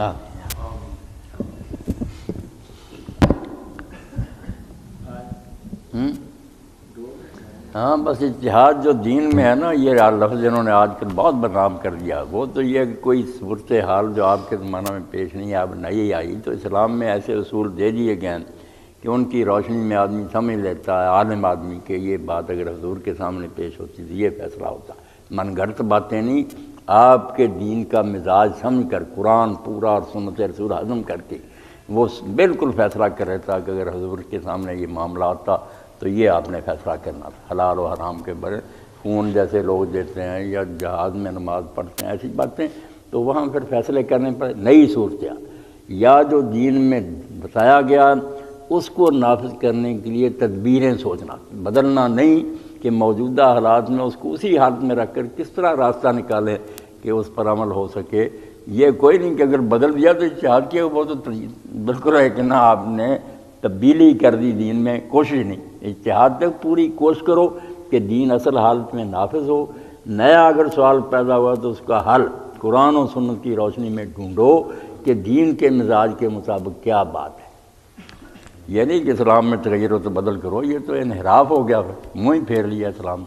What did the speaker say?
ہاں ہاں بس اتحاد جو دین میں ہے نا، یہ لفظ انہوں نے آج کل بہت بدنام کر دیا۔ وہ تو یہ کہ کوئی صورت حال جو آپ کے زمانہ میں پیش نہیں اب نہیں آئی، تو اسلام میں ایسے اصول دے دیے گئے ہیں کہ ان کی روشنی میں آدمی سمجھ لیتا ہے، عالم آدمی، کہ یہ بات اگر حضور کے سامنے پیش ہوتی تو یہ فیصلہ ہوتا۔ من گھڑت باتیں نہیں، آپ کے دین کا مزاج سمجھ کر قرآن پورا اور سنت رسول ہضم کر کے وہ بالکل فیصلہ کر رہا تھا کہ اگر حضور کے سامنے یہ معاملہ آتا تو یہ آپ نے فیصلہ کرنا تھا، حلال و حرام کے بارے، خون جیسے لوگ دیتے ہیں یا جہاد میں نماز پڑھتے ہیں، ایسی باتیں، تو وہاں پھر فیصلے کرنے پر نئی صورتحال یا جو دین میں بتایا گیا اس کو نافذ کرنے کے لیے تدبیریں سوچنا، بدلنا نہیں کہ موجودہ حالات میں اس کو اسی حالت میں رکھ کر کس طرح راستہ نکالیں کہ اس پر عمل ہو سکے۔ یہ کوئی نہیں کہ اگر بدل دیا تو اتحاد کیا، وہ تو بالکل ہے کہ نہ آپ نے تبدیلی کر دی دین میں، کوشش نہیں، اتحاد تک پوری کوشش کرو کہ دین اصل حالت میں نافذ ہو۔ نیا اگر سوال پیدا ہوا تو اس کا حل قرآن و سنت کی روشنی میں ڈھونڈو کہ دین کے مزاج کے مطابق کیا بات ہے۔ یہ نہیں کہ اسلام میں تغیر و تبدل کرو، یہ تو انحراف ہو گیا، منہ ہی پھیر لیا اسلام۔